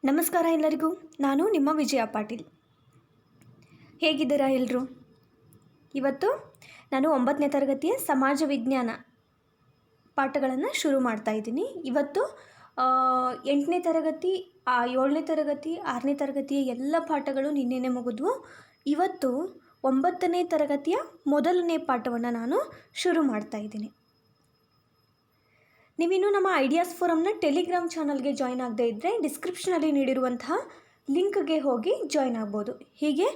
ನಮಸ್ಕಾರ ಎಲ್ಲರಿಗೂ. ನಾನು ನಿಮ್ಮ ವಿಜಯ ಪಾಟೀಲ್. ಹೇಗಿದ್ದೀರಾ ಎಲ್ಲರೂ? ಇವತ್ತು ನಾನು 9ನೇ ತರಗತಿಯ ಸಮಾಜ ವಿಜ್ಞಾನ ಪಾಠಗಳನ್ನು ಶುರು ಮಾಡ್ತಾ ಇದ್ದೀನಿ. ಇವತ್ತು 8ನೇ ತರಗತಿ, 7ನೇ ತರಗತಿ, 6ನೇ ತರಗತಿಯ ಎಲ್ಲ ಪಾಠಗಳು ನಿನ್ನೆನೇ ಮುಗಿದ್ವು. ಇವತ್ತು 9ನೇ ತರಗತಿಯ ಮೊದಲನೇ ಪಾಠವನ್ನು ನಾನು ಶುರು ಮಾಡ್ತಾ ಇದ್ದೀನಿ. ನೀವಿನ್ನೂ ನಮ್ಮ ಐಡಿಯಾಸ್ ಫೋರಮ್ನ ಟೆಲಿಗ್ರಾಮ್ ಚಾನಲ್ಗೆ ಜಾಯ್ನ್ ಆಗದೇ ಇದ್ದರೆ ಡಿಸ್ಕ್ರಿಪ್ಷನಲ್ಲಿ ನೀಡಿರುವಂತಹ ಲಿಂಕ್ಗೆ ಹೋಗಿ ಜಾಯ್ನ್ ಆಗ್ಬೋದು. ಹೀಗೆ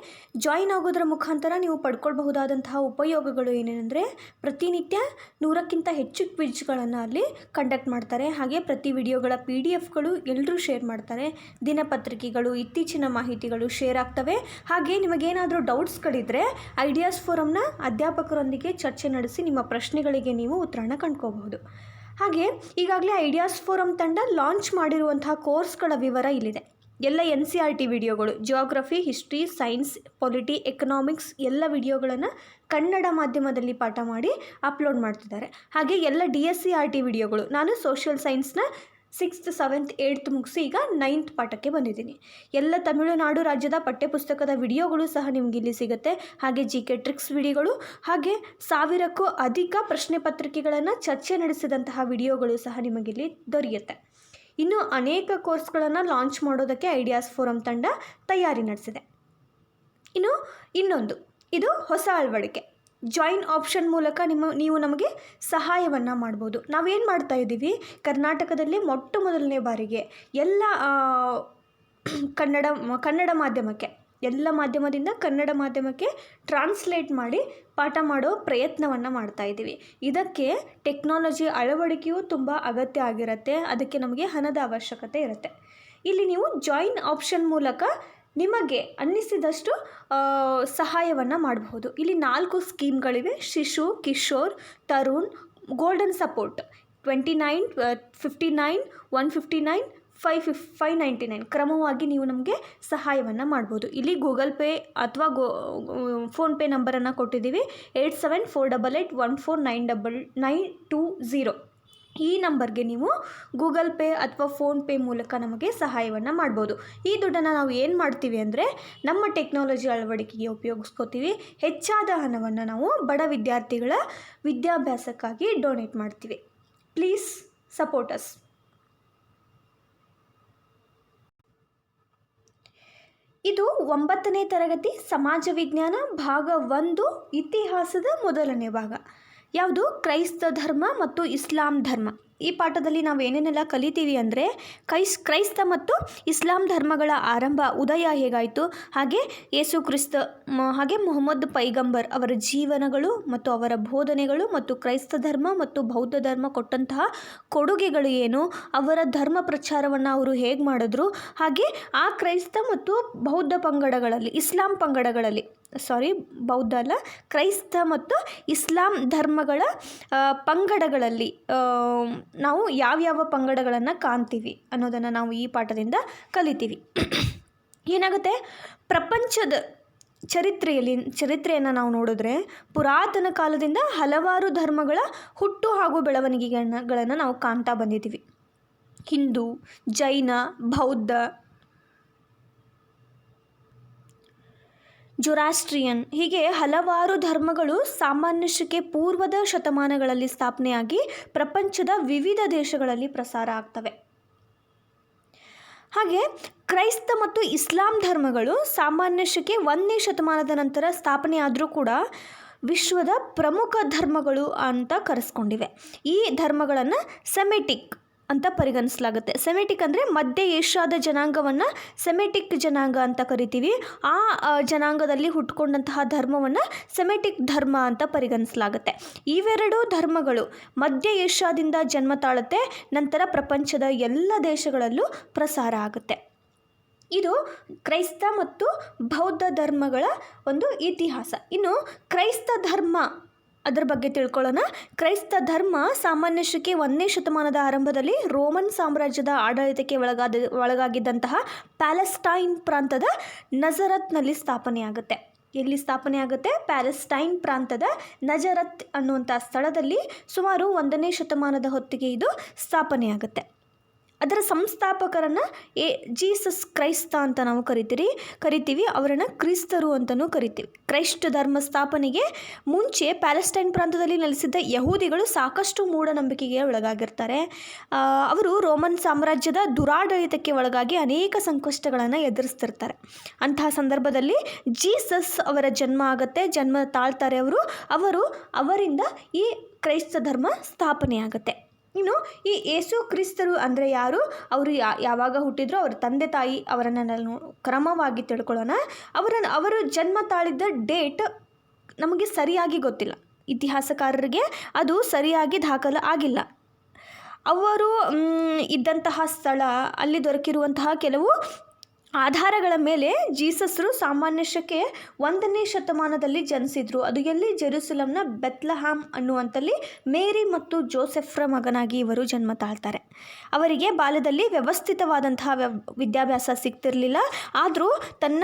ಜಾಯ್ನ್ ಆಗೋದರ ಮುಖಾಂತರ ನೀವು ಪಡ್ಕೊಳ್ಬಹುದಾದಂತಹ ಉಪಯೋಗಗಳು ಏನೇನೆಂದರೆ, ಪ್ರತಿನಿತ್ಯ 100ಕ್ಕಿಂತ ಹೆಚ್ಚು ಕ್ವಿಜ್ಗಳನ್ನು ಅಲ್ಲಿ ಕಂಡಕ್ಟ್ ಮಾಡ್ತಾರೆ. ಹಾಗೆ ಪ್ರತಿ ವಿಡಿಯೋಗಳ PDF-ಗಳು ಎಲ್ಲರೂ ಶೇರ್ ಮಾಡ್ತಾರೆ. ದಿನಪತ್ರಿಕೆಗಳು, ಇತ್ತೀಚಿನ ಮಾಹಿತಿಗಳು ಶೇರ್ ಆಗ್ತವೆ. ಹಾಗೆ ನಿಮಗೇನಾದರೂ ಡೌಟ್ಸ್ಗಳಿದ್ದರೆ ಐಡಿಯಾಸ್ ಫೋರಮ್ನ ಅಧ್ಯಾಪಕರೊಂದಿಗೆ ಚರ್ಚೆ ನಡೆಸಿ ನಿಮ್ಮ ಪ್ರಶ್ನೆಗಳಿಗೆ ನೀವು ಉತ್ತರನ ಕಂಡ್ಕೋಬಹುದು. ಹಾಗೆ ಈಗಾಗಲೇ ಐಡಿಯಾಸ್ ಫೋರಮ್ ತಂಡ ಲಾಂಚ್ ಮಾಡಿರುವಂತಹ ಕೋರ್ಸ್ಗಳ ವಿವರ ಇಲ್ಲಿದೆ. ಎಲ್ಲ NCERT ವಿಡಿಯೋಗಳು, geography, history, science, polity, economics ಎಲ್ಲ ವಿಡಿಯೋಗಳನ್ನು ಕನ್ನಡ ಮಾಧ್ಯಮದಲ್ಲಿ ಪಾಠ ಮಾಡಿ ಅಪ್ಲೋಡ್ ಮಾಡ್ತಿದ್ದಾರೆ. ಹಾಗೆ ಎಲ್ಲ DSCRT ವಿಡಿಯೋಗಳು, ನಾನು ಸೋಷಿಯಲ್ ಸೈನ್ಸ್ನ 6th, 7th, 8th ಮುಗಿಸಿ ಈಗ 9th ಪಾಠಕ್ಕೆ ಬಂದಿದ್ದೀನಿ. ಎಲ್ಲ ತಮಿಳುನಾಡು ರಾಜ್ಯದ ಪಠ್ಯಪುಸ್ತಕದ ವಿಡಿಯೋಗಳು ಸಹ ನಿಮಗೆ ಇಲ್ಲಿ ಸಿಗುತ್ತೆ. ಹಾಗೆ GK ಟ್ರಿಕ್ಸ್ ವಿಡಿಯೋಗಳು, ಹಾಗೆ 1000ಕ್ಕೂ ಅಧಿಕ ಪ್ರಶ್ನೆ ಪತ್ರಿಕೆಗಳನ್ನು ಚರ್ಚೆ ನಡೆಸಿದಂತಹ ವಿಡಿಯೋಗಳು ಸಹ ನಿಮಗಿಲ್ಲಿ ದೊರೆಯುತ್ತೆ. ಇನ್ನು ಅನೇಕ ಕೋರ್ಸ್ಗಳನ್ನು ಲಾಂಚ್ ಮಾಡೋದಕ್ಕೆ ಐಡಿಯಾಸ್ ಫೋರಮ್ ತಂಡ ತಯಾರಿ ನಡೆಸಿದೆ. ಇನ್ನೊಂದು ಇದು ಹೊಸ ಅಳವಡಿಕೆ. ಜಾಯಿನ್ ಆಪ್ಷನ್ ಮೂಲಕ ನೀವು ನಮಗೆ ಸಹಾಯವನ್ನು ಮಾಡ್ಬೋದು. ನಾವೇನು ಮಾಡ್ತಾ ಇದ್ದೀವಿ, ಕರ್ನಾಟಕದಲ್ಲಿ ಮೊಟ್ಟ ಮೊದಲನೇ ಬಾರಿಗೆ ಎಲ್ಲ ಕನ್ನಡ ಮಾಧ್ಯಮಕ್ಕೆ, ಎಲ್ಲ ಮಾಧ್ಯಮದಿಂದ ಕನ್ನಡ ಮಾಧ್ಯಮಕ್ಕೆ ಟ್ರಾನ್ಸ್ಲೇಟ್ ಮಾಡಿ ಪಾಠ ಮಾಡೋ ಪ್ರಯತ್ನವನ್ನು ಮಾಡ್ತಾ ಇದ್ದೀವಿ. ಇದಕ್ಕೆ ಟೆಕ್ನಾಲಜಿ ಅಳವಡಿಕೆಯೂ ತುಂಬ ಅಗತ್ಯ ಆಗಿರುತ್ತೆ. ಅದಕ್ಕೆ ನಮಗೆ ಹಣದ ಅವಶ್ಯಕತೆ ಇರುತ್ತೆ. ಇಲ್ಲಿ ನೀವು ಜಾಯಿನ್ ಆಪ್ಷನ್ ಮೂಲಕ ನಿಮಗೆ ಅನ್ನಿಸಿದಷ್ಟು ಸಹಾಯವನ್ನು ಮಾಡಬಹುದು. ಇಲ್ಲಿ 4 ಸ್ಕೀಮ್ಗಳಿವೆ: ಶಿಶು, ಕಿಶೋರ್, ತರುಣ್, ಗೋಲ್ಡನ್ ಸಪೋರ್ಟ್ 29, 59, 159, 599 ಕ್ರಮವಾಗಿ ನೀವು ನಮಗೆ ಸಹಾಯವನ್ನು ಮಾಡ್ಬೋದು. ಇಲ್ಲಿ ಗೂಗಲ್ ಪೇ ಅಥವಾ ಫೋನ್ಪೇ ನಂಬರನ್ನು ಕೊಟ್ಟಿದ್ದೀವಿ. 874881499920. ಈ ನಂಬರ್ಗೆ ನೀವು ಗೂಗಲ್ ಪೇ ಅಥವಾ ಫೋನ್ಪೇ ಮೂಲಕ ನಮಗೆ ಸಹಾಯವನ್ನು ಮಾಡ್ಬೋದು. ಈ ದುಡ್ಡನ್ನು ನಾವು ಏನು ಮಾಡ್ತೀವಿ ಅಂದರೆ, ನಮ್ಮ ಟೆಕ್ನಾಲಜಿ ಅಳವಡಿಕೆಗೆ ಉಪಯೋಗಿಸ್ಕೋತೀವಿ. ಹೆಚ್ಚಾದ ಹಣವನ್ನು ನಾವು ಬಡ ವಿದ್ಯಾರ್ಥಿಗಳ ವಿದ್ಯಾಭ್ಯಾಸಕ್ಕಾಗಿ ಡೊನೇಟ್ ಮಾಡ್ತೀವಿ. Please support us. ಇದು 9ನೇ ತರಗತಿ ಸಮಾಜ ವಿಜ್ಞಾನ ಭಾಗ 1 ಇತಿಹಾಸದ ಮೊದಲನೇ ಭಾಗ. ಯಾವುದು? ಕ್ರೈಸ್ತ ಧರ್ಮ ಮತ್ತು ಇಸ್ಲಾಂ ಧರ್ಮ. ಈ ಪಾಠದಲ್ಲಿ ನಾವು ಏನೇನೆಲ್ಲ ಕಲಿತೀವಿ ಅಂದರೆ, ಕ್ರೈಸ್ತ ಮತ್ತು ಇಸ್ಲಾಂ ಧರ್ಮಗಳ ಆರಂಭ, ಉದಯ ಹೇಗಾಯಿತು, ಹಾಗೆ ಯೇಸು ಕ್ರಿಸ್ತ ಹಾಗೆ ಮೊಹಮ್ಮದ್ ಪೈಗಂಬರ್ ಅವರ ಜೀವನಗಳು ಮತ್ತು ಅವರ ಬೋಧನೆಗಳು, ಮತ್ತು ಕ್ರೈಸ್ತ ಧರ್ಮ ಮತ್ತು ಬೌದ್ಧ ಧರ್ಮ ಕೊಟ್ಟಂತಹ ಕೊಡುಗೆಗಳು ಏನು, ಅವರ ಧರ್ಮ ಪ್ರಚಾರವನ್ನು ಅವರು ಹೇಗೆ ಮಾಡಿದ್ರು, ಹಾಗೆ ಆ ಕ್ರೈಸ್ತ ಮತ್ತು ಬೌದ್ಧ ಪಂಗಡಗಳಲ್ಲಿ, ಇಸ್ಲಾಂ ಪಂಗಡಗಳಲ್ಲಿ, ಬೌದ್ಧ ಅಲ್ಲ, ಕ್ರೈಸ್ತ ಮತ್ತು ಇಸ್ಲಾಂ ಧರ್ಮಗಳ ಪಂಗಡಗಳಲ್ಲಿ ನಾವು ಯಾವ್ಯಾವ ಪಂಗಡಗಳನ್ನು ಕಾಣ್ತೀವಿ ಅನ್ನೋದನ್ನು ನಾವು ಈ ಪಾಠದಿಂದ ಕಲಿತೀವಿ. ಏನಾಗುತ್ತೆ, ಪ್ರಪಂಚದ ಚರಿತ್ರೆಯನ್ನು ನಾವು ನೋಡಿದ್ರೆ, ಪುರಾತನ ಕಾಲದಿಂದ ಹಲವಾರು ಧರ್ಮಗಳ ಹುಟ್ಟು ಹಾಗೂ ಬೆಳವಣಿಗೆಗಳನ್ನು ನಾವು ಕಾಣ್ತಾ ಬಂದಿದ್ದೀವಿ. ಹಿಂದೂ, ಜೈನ, ಬೌದ್ಧ, ಜೊರಾಸ್ಟ್ರಿಯನ್, ಹೀಗೆ ಹಲವಾರು ಧರ್ಮಗಳು ಸಾಮಾನ್ಯ ಶಕೆ ಪೂರ್ವದ ಶತಮಾನಗಳಲ್ಲಿ ಸ್ಥಾಪನೆಯಾಗಿ ಪ್ರಪಂಚದ ವಿವಿಧ ದೇಶಗಳಲ್ಲಿ ಪ್ರಸಾರ ಆಗ್ತವೆ. ಹಾಗೆ ಕ್ರೈಸ್ತ ಮತ್ತು ಇಸ್ಲಾಂ ಧರ್ಮಗಳು ಸಾಮಾನ್ಯ ಶಕೆ 1ನೇ ಶತಮಾನದ ನಂತರ ಸ್ಥಾಪನೆ ಆದರೂ ಕೂಡ ವಿಶ್ವದ ಪ್ರಮುಖ ಧರ್ಮಗಳು ಅಂತ ಕರೆಸ್ಕೊಂಡಿವೆ. ಈ ಧರ್ಮಗಳನ್ನು ಸೆಮೆಟಿಕ್ ಅಂತ ಪರಿಗಣಿಸಲಾಗುತ್ತೆ. ಸೆಮೆಟಿಕ್ ಅಂದರೆ ಮಧ್ಯ ಏಷ್ಯಾದ ಜನಾಂಗವನ್ನು ಸೆಮೆಟಿಕ್ ಜನಾಂಗ ಅಂತ ಕರಿತೀವಿ. ಆ ಜನಾಂಗದಲ್ಲಿ ಹುಟ್ಕೊಂಡಂತಹ ಧರ್ಮವನ್ನು ಸೆಮೆಟಿಕ್ ಧರ್ಮ ಅಂತ ಪರಿಗಣಿಸಲಾಗುತ್ತೆ. ಇವೆರಡೂ ಧರ್ಮಗಳು ಮಧ್ಯ ಏಷ್ಯಾದಿಂದ ಜನ್ಮ ತಾಳುತ್ತೆ, ನಂತರ ಪ್ರಪಂಚದ ಎಲ್ಲ ದೇಶಗಳಲ್ಲೂ ಪ್ರಸಾರ ಆಗುತ್ತೆ. ಇದು ಕ್ರೈಸ್ತ ಮತ್ತು ಬೌದ್ಧ ಧರ್ಮಗಳ ಒಂದು ಇತಿಹಾಸ. ಇನ್ನು ಕ್ರೈಸ್ತ ಧರ್ಮ, ಅದರ ಬಗ್ಗೆ ತಿಳ್ಕೊಳ್ಳೋಣ. ಕ್ರೈಸ್ತ ಧರ್ಮ ಸಾಮಾನ್ಯ ಶಕೆ 1ನೇ ಶತಮಾನದ ಆರಂಭದಲ್ಲಿ ರೋಮನ್ ಸಾಮ್ರಾಜ್ಯದ ಆಡಳಿತಕ್ಕೆ ಒಳಗಾಗಿದ್ದಂತಹ ಪ್ಯಾಲೆಸ್ಟೈನ್ ಪ್ರಾಂತದ ನಜರತ್ನಲ್ಲಿ ಸ್ಥಾಪನೆಯಾಗುತ್ತೆ. ಎಲ್ಲಿ ಸ್ಥಾಪನೆ ಆಗುತ್ತೆ? ಪ್ಯಾಲೆಸ್ಟೈನ್ ಪ್ರಾಂತದ ನಜರತ್ ಅನ್ನುವಂಥ ಸ್ಥಳದಲ್ಲಿ ಸುಮಾರು 1ನೇ ಶತಮಾನದ ಹೊತ್ತಿಗೆ ಇದು ಸ್ಥಾಪನೆಯಾಗುತ್ತೆ. ಅದರ ಸಂಸ್ಥಾಪಕರನ್ನು ಜೀಸಸ್ ಕ್ರೈಸ್ತ ಅಂತ ನಾವು ಕರಿತೀವಿ. ಅವರನ್ನು ಕ್ರಿಸ್ತರು ಅಂತಲೂ ಕರಿತೀವಿ. ಕ್ರೈಸ್ತ ಧರ್ಮ ಸ್ಥಾಪನೆಗೆ ಮುಂಚೆ ಪ್ಯಾಲೆಸ್ಟೈನ್ ಪ್ರಾಂತದಲ್ಲಿ ನೆಲೆಸಿದ್ದ ಯಹೂದಿಗಳು ಸಾಕಷ್ಟು ಮೂಢನಂಬಿಕೆಗೆ ಒಳಗಾಗಿರ್ತಾರೆ. ಅವರು ರೋಮನ್ ಸಾಮ್ರಾಜ್ಯದ ದುರಾಡಳಿತಕ್ಕೆ ಒಳಗಾಗಿ ಅನೇಕ ಸಂಕಷ್ಟಗಳನ್ನು ಎದುರಿಸ್ತಿರ್ತಾರೆ. ಅಂತಹ ಸಂದರ್ಭದಲ್ಲಿ ಜೀಸಸ್ ಅವರ ಜನ್ಮ ಆಗುತ್ತೆ, ಜನ್ಮ ತಾಳ್ತಾರೆ ಅವರಿಂದ ಈ ಕ್ರೈಸ್ತ ಧರ್ಮ ಸ್ಥಾಪನೆ ಆಗುತ್ತೆ. ಇನ್ನು ಈ ಯೇಸು ಕ್ರಿಸ್ತರು ಅಂದರೆ ಯಾರು, ಅವರು ಯಾವಾಗ ಹುಟ್ಟಿದ್ರು, ಅವರ ತಂದೆ ತಾಯಿ ಅವರನ್ನು ನಾವು ಕ್ರಮವಾಗಿ ತಿಳ್ಕೊಳ್ಳೋಣ. ಅವರು ಜನ್ಮ ತಾಳಿದ್ದ ಡೇಟ್ ನಮಗೆ ಸರಿಯಾಗಿ ಗೊತ್ತಿಲ್ಲ. ಇತಿಹಾಸಕಾರರಿಗೆ ಅದು ಸರಿಯಾಗಿ ದಾಖಲು ಆಗಿಲ್ಲ. ಅವರು ಇದ್ದಂತಹ ಸ್ಥಳ, ಅಲ್ಲಿ ದೊರಕಿರುವಂತಹ ಕೆಲವು ಆಧಾರಗಳ ಮೇಲೆ ಜೀಸಸ್ರು ಸಾಮಾನ್ಯ ಶಕೆ 1ನೇ ಶತಮಾನದಲ್ಲಿ ಜನಿಸಿದ್ರು. ಅದು ಎಲ್ಲಿ? ಜೆರುಸಲಂನ ಬೆತ್ಲಹಾಮ್ ಅನ್ನುವಂಥಲ್ಲಿ ಮೇರಿ ಮತ್ತು ಜೋಸೆಫ್ರ ಮಗನಾಗಿ ಇವರು ಜನ್ಮ ತಾಳ್ತಾರೆ. ಅವರಿಗೆ ಬಾಲ್ಯದಲ್ಲಿ ವ್ಯವಸ್ಥಿತವಾದಂತಹ ವಿದ್ಯಾಭ್ಯಾಸ ಸಿಗ್ತಿರಲಿಲ್ಲ. ಆದರೂ ತನ್ನ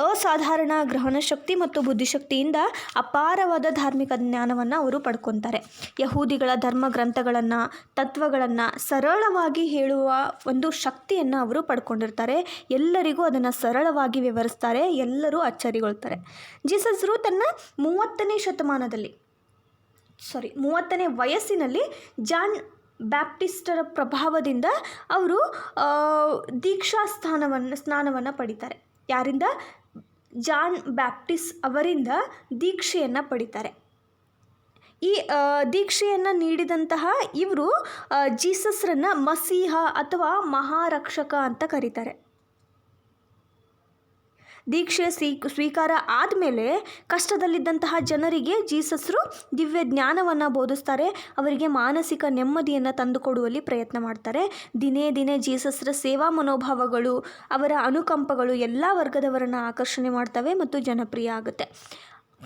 ಅಸಾಧಾರಣ ಗ್ರಹಣ ಶಕ್ತಿ ಮತ್ತು ಬುದ್ಧಿಶಕ್ತಿಯಿಂದ ಅಪಾರವಾದ ಧಾರ್ಮಿಕ ಜ್ಞಾನವನ್ನು ಅವರು ಪಡ್ಕೊತಾರೆ. ಯಹೂದಿಗಳ ಧರ್ಮ ಗ್ರಂಥಗಳನ್ನು, ತತ್ವಗಳನ್ನು ಸರಳವಾಗಿ ಹೇಳುವ ಒಂದು ಶಕ್ತಿಯನ್ನು ಅವರು ಪಡ್ಕೊಂಡಿರ್ತಾರೆ. ಎಲ್ಲರಿಗೂ ಅದನ್ನು ಸರಳವಾಗಿ ವಿವರಿಸ್ತಾರೆ. ಎಲ್ಲರೂ ಅಚ್ಚರಿಗೊಳ್ತಾರೆ. ಜೀಸಸ್ರು ತನ್ನ 30ನೇ ವಯಸ್ಸಿನಲ್ಲಿ ಜಾನ್ ಬ್ಯಾಪ್ಟಿಸ್ಟರ ಪ್ರಭಾವದಿಂದ ಅವರು ದೀಕ್ಷಾ ಸ್ನಾನವನ್ನು ಪಡಿತಾರೆ. ಯಾರಿಂದ? ಜಾನ್ ಬ್ಯಾಪ್ಟಿಸ್ಟ್ ಅವರಿಂದ ದೀಕ್ಷೆಯನ್ನು ಪಡಿತಾರೆ. ಈ ದೀಕ್ಷೆಯನ್ನು ನೀಡಿದಂತಹ ಇವರು ಜೀಸಸ್ರನ್ನು ಮಸೀಹ ಅಥವಾ ಮಹಾರಕ್ಷಕ ಅಂತ ಕರೀತಾರೆ. ದೀಕ್ಷೆ ಸ್ವೀಕಾರ ಆದಮೇಲೆ ಕಷ್ಟದಲ್ಲಿದ್ದಂತಹ ಜನರಿಗೆ ಜೀಸಸ್ರು ದಿವ್ಯ ಜ್ಞಾನವನ್ನು ಬೋಧಿಸ್ತಾರೆ. ಅವರಿಗೆ ಮಾನಸಿಕ ನೆಮ್ಮದಿಯನ್ನು ತಂದುಕೊಡುವಲ್ಲಿ ಪ್ರಯತ್ನ ಮಾಡ್ತಾರೆ. ದಿನೇ ಜೀಸಸ್ರ ಸೇವಾ ಮನೋಭಾವಗಳು, ಅವರ ಅನುಕಂಪಗಳು ಎಲ್ಲ ವರ್ಗದವರನ್ನು ಆಕರ್ಷಣೆ ಮಾಡ್ತವೆ ಮತ್ತು ಜನಪ್ರಿಯ ಆಗುತ್ತೆ.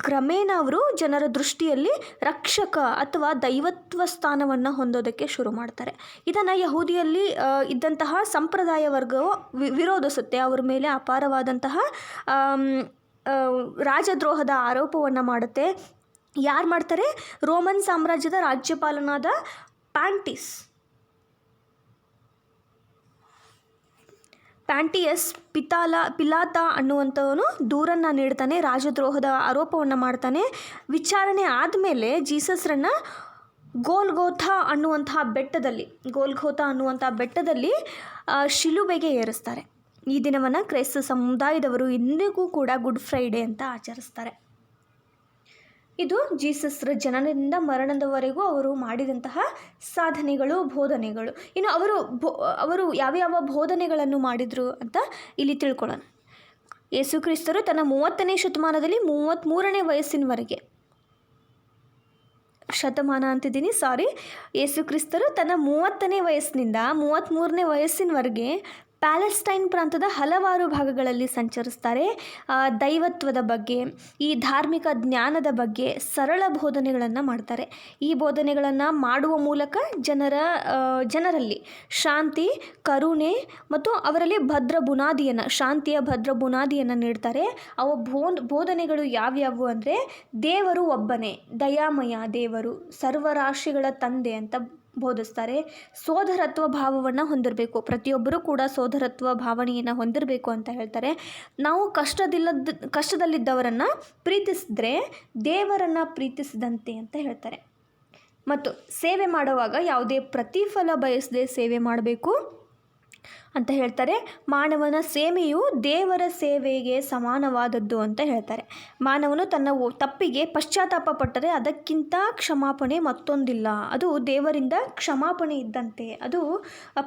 ಕ್ರಮೇಣ ಅವರು ಜನರ ದೃಷ್ಟಿಯಲ್ಲಿ ರಕ್ಷಕ ಅಥವಾ ದೈವತ್ವ ಸ್ಥಾನವನ್ನು ಹೊಂದೋದಕ್ಕೆ ಶುರು ಮಾಡ್ತಾರೆ. ಇದನ್ನು ಯಹೂದಿಯಲ್ಲಿ ಇದ್ದಂತಹ ಸಂಪ್ರದಾಯ ವರ್ಗವು ವಿರೋಧಿಸುತ್ತೆ. ಅವ್ರ ಮೇಲೆ ಅಪಾರವಾದಂತಹ ರಾಜದ್ರೋಹದ ಆರೋಪವನ್ನು ಮಾಡುತ್ತೆ. ಯಾರು ಮಾಡ್ತಾರೆ? ರೋಮನ್ ಸಾಮ್ರಾಜ್ಯದ ರಾಜ್ಯಪಾಲನಾದ ಪ್ಯಾಂಟಿಯಸ್ ಪಿಲಾತ ಅನ್ನುವಂಥವನು ದೂರನ್ನು ನೀಡ್ತಾನೆ, ರಾಜದ್ರೋಹದ ಆರೋಪವನ್ನು ಮಾಡ್ತಾನೆ. ವಿಚಾರಣೆ ಆದಮೇಲೆ ಜೀಸಸ್ರನ್ನು ಗೋಲ್ಗೋಥಾ ಅನ್ನುವಂತಹ ಬೆಟ್ಟದಲ್ಲಿ ಶಿಲುಬೆಗೆ ಏರಿಸ್ತಾರೆ. ಈ ದಿನವನ್ನು ಕ್ರೈಸ್ತ ಸಮುದಾಯದವರು ಇಂದಿಗೂ ಕೂಡ ಗುಡ್ ಫ್ರೈಡೇ ಅಂತ ಆಚರಿಸ್ತಾರೆ. ಇದು ಜೀಸಸ್ರ ಜನನದಿಂದ ಮರಣದವರೆಗೂ ಅವರು ಮಾಡಿದಂತಹ ಸಾಧನೆಗಳು, ಬೋಧನೆಗಳು. ಇನ್ನು ಅವರು ಯಾವ್ಯಾವ ಬೋಧನೆಗಳನ್ನು ಮಾಡಿದರು ಅಂತ ಇಲ್ಲಿ ತಿಳ್ಕೊಳ್ಳೋಣ. ಯೇಸು ಕ್ರಿಸ್ತರು ತನ್ನ 30ನೇ ಶತಮಾನದಲ್ಲಿ 33ನೇ ವಯಸ್ಸಿನವರೆಗೆ ಯೇಸು ಕ್ರಿಸ್ತರು ತನ್ನ 30ನೇ ವಯಸ್ಸಿನಿಂದ 33ನೇ ವಯಸ್ಸಿನವರೆಗೆ ಪ್ಯಾಲೆಸ್ಟೈನ್ ಪ್ರಾಂತದ ಹಲವಾರು ಭಾಗಗಳಲ್ಲಿ ಸಂಚರಿಸ್ತಾರೆ. ದೈವತ್ವದ ಬಗ್ಗೆ, ಈ ಧಾರ್ಮಿಕ ಜ್ಞಾನದ ಬಗ್ಗೆ ಸರಳ ಬೋಧನೆಗಳನ್ನು ಮಾಡ್ತಾರೆ. ಈ ಬೋಧನೆಗಳನ್ನು ಮಾಡುವ ಮೂಲಕ ಜನರಲ್ಲಿ ಶಾಂತಿ, ಕರುಣೆ ಮತ್ತು ಅವರಲ್ಲಿ ಶಾಂತಿಯ ಭದ್ರ ಬುನಾದಿಯನ್ನು ನೀಡ್ತಾರೆ. ಅವ ಬೋಧನೆಗಳು ಯಾವ್ಯಾವು ಅಂದರೆ, ದೇವರು ಒಬ್ಬನೇ, ದಯಾಮಯ ದೇವರು, ಸರ್ವರಾಶಿಗಳ ತಂದೆ ಅಂತ ಬೋಧಿಸ್ತಾರೆ. ಸೋದರತ್ವ ಭಾವವನ್ನು ಹೊಂದಿರಬೇಕು, ಪ್ರತಿಯೊಬ್ಬರೂ ಕೂಡ ಸೋದರತ್ವ ಭಾವನೆಯನ್ನು ಹೊಂದಿರಬೇಕು ಅಂತ ಹೇಳ್ತಾರೆ. ನಾವು ಕಷ್ಟದಲ್ಲಿದ್ದವರನ್ನು ಪ್ರೀತಿಸಿದ್ರೆ ದೇವರನ್ನು ಪ್ರೀತಿಸಿದಂತೆ ಅಂತ ಹೇಳ್ತಾರೆ. ಮತ್ತು ಸೇವೆ ಮಾಡುವಾಗ ಯಾವುದೇ ಪ್ರತಿಫಲ ಬಯಸದೆ ಸೇವೆ ಮಾಡಬೇಕು ಅಂತ ಹೇಳ್ತಾರೆ. ಮಾನವನ ಸೇವೆಯು ದೇವರ ಸೇವೆಗೆ ಸಮಾನವಾದದ್ದು ಅಂತ ಹೇಳ್ತಾರೆ. ಮಾನವನು ತನ್ನ ತಪ್ಪಿಗೆ ಪಶ್ಚಾತ್ತಾಪ ಪಟ್ಟರೆ ಅದಕ್ಕಿಂತ ಕ್ಷಮಾಪಣೆ ಮತ್ತೊಂದಿಲ್ಲ. ಅದು ದೇವರಿಂದ ಕ್ಷಮಾಪಣೆ ಇದ್ದಂತೆ. ಅದು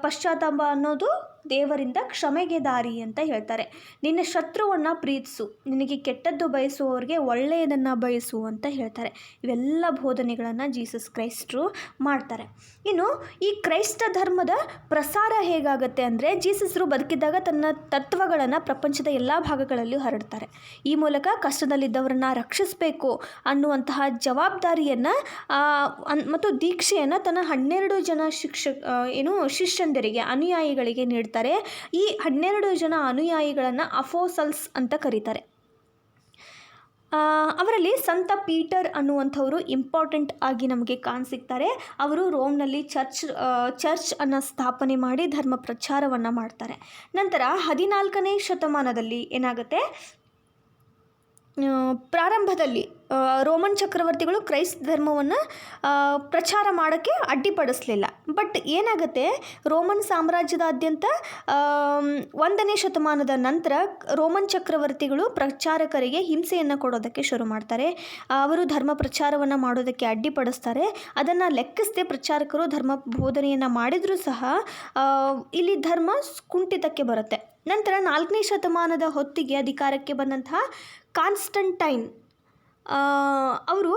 ಪಶ್ಚಾತ್ತಾಪ ಅನ್ನೋದು ದೇವರಿಂದ ಕ್ಷಮೆಗೆ ದಾರಿ ಅಂತ ಹೇಳ್ತಾರೆ. ನಿನ್ನ ಶತ್ರುವನ್ನು ಪ್ರೀತಿಸು, ನಿನಗೆ ಕೆಟ್ಟದ್ದು ಬಯಸುವವರಿಗೆ ಒಳ್ಳೆಯದನ್ನು ಬಯಸು ಅಂತ ಹೇಳ್ತಾರೆ. ಇವೆಲ್ಲ ಬೋಧನೆಗಳನ್ನು ಜೀಸಸ್ ಕ್ರೈಸ್ತರು ಮಾಡ್ತಾರೆ. ಇನ್ನು ಈ ಕ್ರೈಸ್ತ ಧರ್ಮದ ಪ್ರಸಾರ ಹೇಗಾಗುತ್ತೆ ಅಂದರೆ, ಜೀಸಸ್ರು ಬದುಕಿದ್ದಾಗ ತನ್ನ ತತ್ವಗಳನ್ನು ಪ್ರಪಂಚದ ಎಲ್ಲ ಭಾಗಗಳಲ್ಲೂ ಹರಡ್ತಾರೆ. ಈ ಮೂಲಕ ಕಷ್ಟದಲ್ಲಿದ್ದವರನ್ನು ರಕ್ಷಿಸಬೇಕು ಅನ್ನುವಂತಹ ಜವಾಬ್ದಾರಿಯನ್ನು ಮತ್ತು ದೀಕ್ಷೆಯನ್ನು ತನ್ನ 12 ಜನ ಶಿಷ್ಯಂದರಿಗೆ, ಅನುಯಾಯಿಗಳಿಗೆ ನೀಡ್ತಾರೆ. ಈ 12 ಜನ ಅನುಯಾಯಿಗಳನ್ನು ಅಪೋಸಲ್ಸ್ ಅಂತ ಕರೀತಾರೆ. ಅವರಲ್ಲಿ ಸಂತ ಪೀಟರ್ ಅನ್ನುವಂಥವರು ಇಂಪಾರ್ಟೆಂಟ್ ಆಗಿ ನಮಗೆ ಕಾಣಸಿಗ್ತಾರೆ. ಅವರು ರೋಮ್ನಲ್ಲಿ ಚರ್ಚ್ ಅನ್ನು ಸ್ಥಾಪನೆ ಮಾಡಿ ಧರ್ಮ ಪ್ರಚಾರವನ್ನು ಮಾಡ್ತಾರೆ. ನಂತರ 14ನೇ ಶತಮಾನದಲ್ಲಿ ಏನಾಗುತ್ತೆ, ಪ್ರಾರಂಭದಲ್ಲಿ ರೋಮನ್ ಚಕ್ರವರ್ತಿಗಳು ಕ್ರೈಸ್ತ ಧರ್ಮವನ್ನು ಪ್ರಚಾರ ಮಾಡೋಕ್ಕೆ ಅಡ್ಡಿಪಡಿಸಲಿಲ್ಲ. ಬಟ್ ಏನಾಗುತ್ತೆ, ರೋಮನ್ ಸಾಮ್ರಾಜ್ಯದಾದ್ಯಂತ 1ನೇ ಶತಮಾನದ ನಂತರ ರೋಮನ್ ಚಕ್ರವರ್ತಿಗಳು ಪ್ರಚಾರಕರಿಗೆ ಹಿಂಸೆಯನ್ನು ಕೊಡೋದಕ್ಕೆ ಶುರು ಮಾಡ್ತಾರೆ. ಅವರು ಧರ್ಮ ಪ್ರಚಾರವನ್ನು ಮಾಡೋದಕ್ಕೆ ಅಡ್ಡಿಪಡಿಸ್ತಾರೆ. ಅದನ್ನು ಲೆಕ್ಕಿಸದೆ ಪ್ರಚಾರಕರು ಧರ್ಮ ಬೋಧನೆಯನ್ನು ಮಾಡಿದರೂ ಸಹ ಇಲ್ಲಿ ಧರ್ಮ ಕುಂಠಿತಕ್ಕೆ ಬರುತ್ತೆ. ನಂತರ 4ನೇ ಶತಮಾನದ ಹೊತ್ತಿಗೆ ಅಧಿಕಾರಕ್ಕೆ ಬಂದಂತಹ ಕಾನ್ಸ್ಟಂಟೈನ್ ಅವರು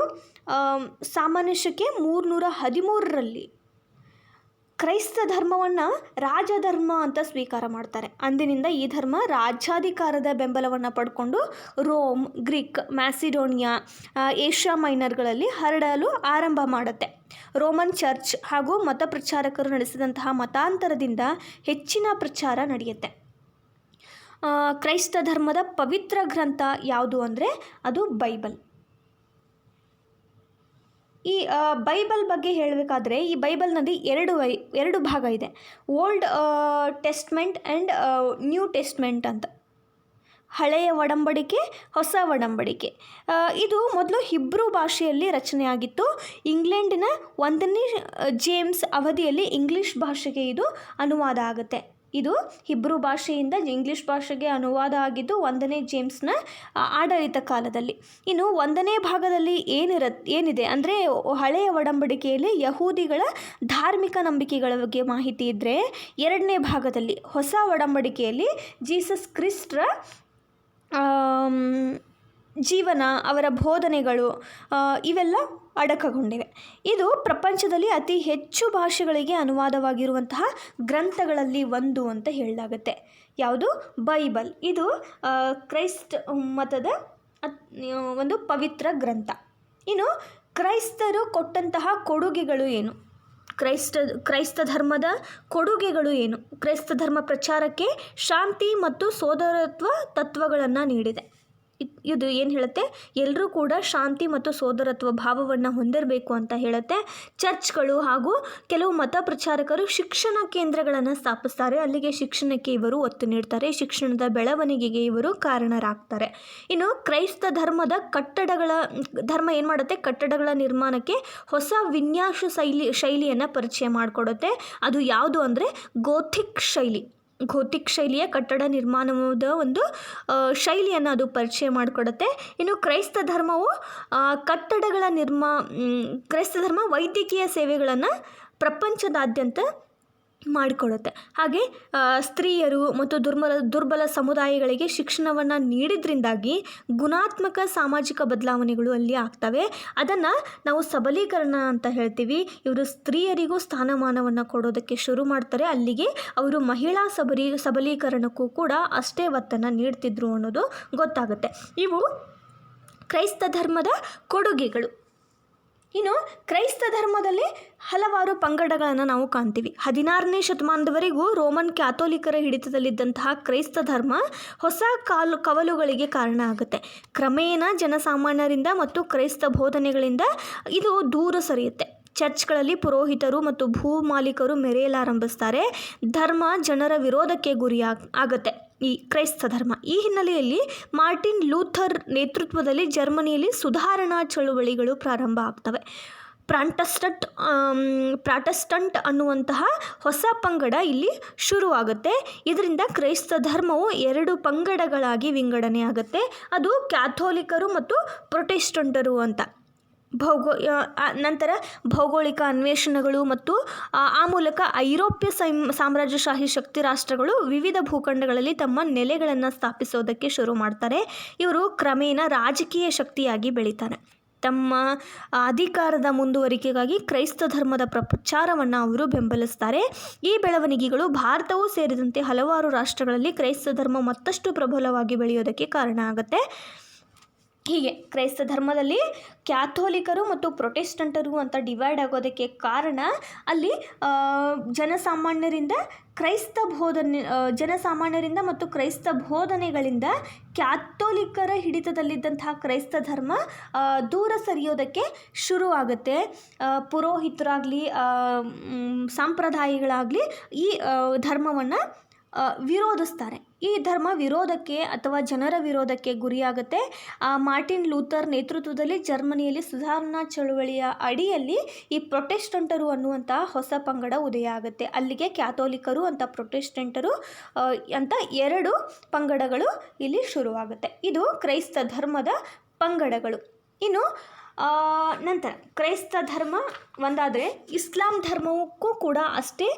ಸಾಮಾನ್ಯ ಶಕೆ 313ರಲ್ಲಿ ಕ್ರೈಸ್ತ ಧರ್ಮವನ್ನು ರಾಜಧರ್ಮ ಅಂತ ಸ್ವೀಕಾರ ಮಾಡ್ತಾರೆ. ಅಂದಿನಿಂದ ಈ ಧರ್ಮ ರಾಜ್ಯಾಧಿಕಾರದ ಬೆಂಬಲವನ್ನು ಪಡ್ಕೊಂಡು ರೋಮ್, ಗ್ರೀಕ್, ಮ್ಯಾಸಿಡೋನಿಯಾ, ಏಷ್ಯಾ ಮೈನರ್ಗಳಲ್ಲಿ ಹರಡಲು ಆರಂಭ ಮಾಡುತ್ತೆ. ರೋಮನ್ ಚರ್ಚ್ ಹಾಗೂ ಮತ ಪ್ರಚಾರಕರು ನಡೆಸಿದಂತಹ ಮತಾಂತರದಿಂದ ಹೆಚ್ಚಿನ ಪ್ರಚಾರ ನಡೆಯುತ್ತೆ. ಕ್ರೈಸ್ತ ಧರ್ಮದ ಪವಿತ್ರ ಗ್ರಂಥ ಯಾವುದು ಅಂದರೆ ಅದು ಬೈಬಲ್. ಈ ಬೈಬಲ್ ಬಗ್ಗೆ ಹೇಳಬೇಕಾದ್ರೆ ಈ ಬೈಬಲ್ನಲ್ಲಿ ಎರಡು ಭಾಗ ಇದೆ, old testament and new testament ಅಂತ. ಹಳೆಯ ಒಡಂಬಡಿಕೆ, ಹೊಸ ಒಡಂಬಡಿಕೆ. ಇದು ಮೊದಲು ಹಿಬ್ರೂ ಭಾಷೆಯಲ್ಲಿ ರಚನೆಯಾಗಿತ್ತು. ಇಂಗ್ಲೆಂಡಿನ 1ನೇ ಜೇಮ್ಸ್ ಅವಧಿಯಲ್ಲಿ ಇಂಗ್ಲೀಷ್ ಭಾಷೆಗೆ ಇದು ಅನುವಾದ ಆಗುತ್ತೆ. ಇದು ಹಿಬ್ರೂ ಭಾಷೆಯಿಂದ ಇಂಗ್ಲೀಷ್ ಭಾಷೆಗೆ ಅನುವಾದ ಆಗಿದ್ದು 1ನೇ ಜೇಮ್ಸ್ನ ಆಡಳಿತ ಕಾಲದಲ್ಲಿ. ಇನ್ನು 1ನೇ ಭಾಗದಲ್ಲಿ ಏನಿದೆ ಅಂದರೆ ಹಳೆಯ ಒಡಂಬಡಿಕೆಯಲ್ಲಿ ಯಹೂದಿಗಳ ಧಾರ್ಮಿಕ ನಂಬಿಕೆಗಳ ಬಗ್ಗೆ ಮಾಹಿತಿ ಇದ್ದರೆ, 2ನೇ ಭಾಗದಲ್ಲಿ ಹೊಸ ಒಡಂಬಡಿಕೆಯಲ್ಲಿ ಜೀಸಸ್ ಕ್ರಿಸ್ಟರ ಜೀವನ, ಅವರ ಬೋಧನೆಗಳು ಇವೆಲ್ಲ ಅಡಕಗೊಂಡಿವೆ. ಇದು ಪ್ರಪಂಚದಲ್ಲಿ ಅತಿ ಹೆಚ್ಚು ಭಾಷೆಗಳಿಗೆ ಅನುವಾದವಾಗಿರುವಂತಹ ಗ್ರಂಥಗಳಲ್ಲಿ ಒಂದು ಅಂತ ಹೇಳಲಾಗುತ್ತೆ. ಯಾವುದು? ಬೈಬಲ್. ಇದು ಕ್ರೈಸ್ತ ಮತದ ಒಂದು ಪವಿತ್ರ ಗ್ರಂಥ. ಇನ್ನು ಕ್ರೈಸ್ತರು ಕೊಟ್ಟಂತಹ ಕೊಡುಗೆಗಳು ಏನು? ಕ್ರೈಸ್ತ ಧರ್ಮದ ಕೊಡುಗೆಗಳು ಏನು? ಕ್ರೈಸ್ತ ಧರ್ಮ ಪ್ರಚಾರಕ್ಕೆ ಶಾಂತಿ ಮತ್ತು ಸೋದರತ್ವ ತತ್ವಗಳನ್ನು ನೀಡಿದೆ. ಇದು ಏನು ಹೇಳುತ್ತೆ? ಎಲ್ಲರೂ ಕೂಡ ಶಾಂತಿ ಮತ್ತು ಸೋದರತ್ವ ಭಾವವನ್ನು ಹೊಂದಿರಬೇಕು ಅಂತ ಹೇಳುತ್ತೆ. ಚರ್ಚ್ಗಳು ಹಾಗೂ ಕೆಲವು ಮತ ಪ್ರಚಾರಕರು ಶಿಕ್ಷಣ ಕೇಂದ್ರಗಳನ್ನು ಸ್ಥಾಪಿಸ್ತಾರೆ. ಅಲ್ಲಿಗೆ ಶಿಕ್ಷಣಕ್ಕೆ ಇವರು ಒತ್ತು ನೀಡ್ತಾರೆ. ಶಿಕ್ಷಣದ ಬೆಳವಣಿಗೆಗೆ ಇವರು ಕಾರಣರಾಗ್ತಾರೆ. ಇನ್ನು ಕ್ರೈಸ್ತ ಧರ್ಮ ಏನು ಮಾಡುತ್ತೆ? ಕಟ್ಟಡಗಳ ನಿರ್ಮಾಣಕ್ಕೆ ಹೊಸ ವಿನ್ಯಾಸ ಶೈಲಿಯನ್ನು ಪರಿಚಯ ಮಾಡಿಕೊಡುತ್ತೆ. ಅದು ಯಾವುದು ಅಂದರೆ ಗೋಥಿಕ್ ಶೈಲಿಯ ಕಟ್ಟಡ ನಿರ್ಮಾಣದ ಒಂದು ಶೈಲಿಯನ್ನು ಅದು ಪರಿಚಯ ಮಾಡಿಕೊಡುತ್ತೆ. ಇನ್ನು ಕ್ರೈಸ್ತ ಧರ್ಮವು ಕ್ರೈಸ್ತ ಧರ್ಮ ವೈದ್ಯಕೀಯ ಸೇವೆಗಳನ್ನು ಪ್ರಪಂಚದಾದ್ಯಂತ ಮಾಡಿಕೊಡುತ್ತೆ. ಹಾಗೆ ಸ್ತ್ರೀಯರು ಮತ್ತು ದುರ್ಬಲ ಸಮುದಾಯಗಳಿಗೆ ಶಿಕ್ಷಣವನ್ನು ನೀಡಿದ್ರಿಂದಾಗಿ ಗುಣಾತ್ಮಕ ಸಾಮಾಜಿಕ ಬದಲಾವಣೆಗಳು ಅಲ್ಲಿ ಆಗ್ತವೆ. ಅದನ್ನು ನಾವು ಸಬಲೀಕರಣ ಅಂತ ಹೇಳ್ತೀವಿ. ಇವರು ಸ್ತ್ರೀಯರಿಗೂ ಸ್ಥಾನಮಾನವನ್ನು ಕೊಡೋದಕ್ಕೆ ಶುರು ಮಾಡ್ತಾರೆ. ಅಲ್ಲಿಗೆ ಅವರು ಮಹಿಳಾ ಸಬಲೀಕರಣಕ್ಕೂ ಕೂಡ ಅಷ್ಟೇ ಒತ್ತನ್ನು ನೀಡ್ತಿದ್ರು ಅನ್ನೋದು ಗೊತ್ತಾಗುತ್ತೆ. ಇವು ಕ್ರೈಸ್ತ ಧರ್ಮದ ಕೊಡುಗೆಗಳು. ಇನ್ನು ಕ್ರೈಸ್ತ ಧರ್ಮದಲ್ಲಿ ಹಲವಾರು ಪಂಗಡಗಳನ್ನು ನಾವು ಕಾಣ್ತೀವಿ. 16ನೇ ಶತಮಾನದವರೆಗೂ ರೋಮನ್ ಕ್ಯಾಥೋಲಿಕರ ಹಿಡಿತದಲ್ಲಿದ್ದಂತಹ ಕ್ರೈಸ್ತ ಧರ್ಮ ಹೊಸ ಕವಲುಗಳಿಗೆ ಕಾರಣ ಆಗುತ್ತೆ. ಕ್ರಮೇಣ ಜನಸಾಮಾನ್ಯರಿಂದ ಮತ್ತು ಕ್ರೈಸ್ತ ಬೋಧನೆಗಳಿಂದ ಇದು ದೂರ ಸರಿಯುತ್ತೆ. ಚರ್ಚ್ಗಳಲ್ಲಿ ಪುರೋಹಿತರು ಮತ್ತು ಭೂ ಮಾಲೀಕರು ಮೆರೆಯಲಾರಂಭಿಸ್ತಾರೆ. ಧರ್ಮ ಜನರ ವಿರೋಧಕ್ಕೆ ಆಗುತ್ತೆ ಈ ಕ್ರೈಸ್ತ ಧರ್ಮ. ಈ ಹಿನ್ನೆಲೆಯಲ್ಲಿ ಮಾರ್ಟಿನ್ ಲೂಥರ್ ನೇತೃತ್ವದಲ್ಲಿ ಜರ್ಮನಿಯಲ್ಲಿ ಸುಧಾರಣಾ ಚಳುವಳಿಗಳು ಪ್ರಾರಂಭ ಆಗ್ತವೆ. ಪ್ರಾಟೆಸ್ಟಂಟ್ ಅನ್ನುವಂತಹ ಹೊಸ ಪಂಗಡ ಇಲ್ಲಿ ಶುರುವಾಗುತ್ತೆ. ಇದರಿಂದ ಕ್ರೈಸ್ತ ಧರ್ಮವು 2 ಪಂಗಡಗಳಾಗಿ ವಿಂಗಡಣೆ ಆಗುತ್ತೆ. ಅದು ಕ್ಯಾಥೋಲಿಕರು ಮತ್ತು ಪ್ರೊಟೆಸ್ಟಂಟರು ಅಂತ. ನಂತರ ಭೌಗೋಳಿಕ ಅನ್ವೇಷಣೆಗಳು ಮತ್ತು ಆ ಮೂಲಕ ಐರೋಪ್ಯ ಸಾಮ್ರಾಜ್ಯಶಾಹಿ ಶಕ್ತಿ ರಾಷ್ಟ್ರಗಳು ವಿವಿಧ ಭೂಖಂಡಗಳಲ್ಲಿ ತಮ್ಮ ನೆಲೆಗಳನ್ನು ಸ್ಥಾಪಿಸೋದಕ್ಕೆ ಶುರು ಮಾಡ್ತಾರೆ. ಇವರು ಕ್ರಮೇಣ ರಾಜಕೀಯ ಶಕ್ತಿಯಾಗಿ ಬೆಳೀತಾರೆ. ತಮ್ಮ ಅಧಿಕಾರದ ಮುಂದುವರಿಕೆಗಾಗಿ ಕ್ರೈಸ್ತ ಧರ್ಮದ ಪ್ರಚಾರವನ್ನು ಅವರು ಬೆಂಬಲಿಸ್ತಾರೆ. ಈ ಬೆಳವಣಿಗೆಗಳು ಭಾರತವೂ ಸೇರಿದಂತೆ ಹಲವಾರು ರಾಷ್ಟ್ರಗಳಲ್ಲಿ ಕ್ರೈಸ್ತ ಧರ್ಮ ಮತ್ತಷ್ಟು ಪ್ರಬಲವಾಗಿ ಬೆಳೆಯೋದಕ್ಕೆ ಕಾರಣ ಆಗುತ್ತೆ. ಹೀಗೆ ಕ್ರೈಸ್ತ ಧರ್ಮದಲ್ಲಿ ಕ್ಯಾಥೋಲಿಕರು ಮತ್ತು ಪ್ರೊಟೆಸ್ಟೆಂಟರು ಅಂತ ಡಿವೈಡ್ ಆಗೋದಕ್ಕೆ ಕಾರಣ ಅಲ್ಲಿ ಜನಸಾಮಾನ್ಯರಿಂದ ಜನಸಾಮಾನ್ಯರಿಂದ ಮತ್ತು ಕ್ರೈಸ್ತ ಬೋಧನೆಗಳಿಂದ ಕ್ಯಾಥೋಲಿಕರ ಹಿಡಿತದಲ್ಲಿದ್ದಂತಹ ಕ್ರೈಸ್ತ ಧರ್ಮ ದೂರ ಸರಿಯೋದಕ್ಕೆ ಶುರುವಾಗುತ್ತೆ. ಪುರೋಹಿತರಾಗಲಿ ಸಂಪ್ರದಾಯಗಳಾಗಲಿ ಈ ಧರ್ಮವನ್ನು ವಿರೋಧಿಸ್ತಾರೆ. ಈ ಧರ್ಮ ವಿರೋಧಕ್ಕೆ ಅಥವಾ ಜನರ ವಿರೋಧಕ್ಕೆ ಗುರಿಯಾಗುತ್ತೆ. ಮಾರ್ಟಿನ್ ಲೂಥರ್ ನೇತೃತ್ವದಲ್ಲಿ ಜರ್ಮನಿಯಲ್ಲಿ ಸುಧಾರಣಾ ಚಳುವಳಿಯ ಅಡಿಯಲ್ಲಿ ಈ ಪ್ರೊಟೆಸ್ಟೆಂಟರು ಅನ್ನುವಂಥ ಹೊಸ ಪಂಗಡ ಉದಯ ಆಗುತ್ತೆ. ಅಲ್ಲಿಗೆ ಕ್ಯಾಥೋಲಿಕರು ಅಂತ ಪ್ರೊಟೆಸ್ಟೆಂಟರು ಅಂತ ಎರಡು ಪಂಗಡಗಳು ಇಲ್ಲಿ ಶುರುವಾಗುತ್ತೆ. ಇದು ಕ್ರೈಸ್ತ ಧರ್ಮದ ಪಂಗಡಗಳು. ಇನ್ನು ನಂತರ ಕ್ರೈಸ್ತ ಧರ್ಮ ಒಂದಾದರೆ ಇಸ್ಲಾಂ ಧರ್ಮಕ್ಕೂ ಕೂಡ ಅಷ್ಟೇ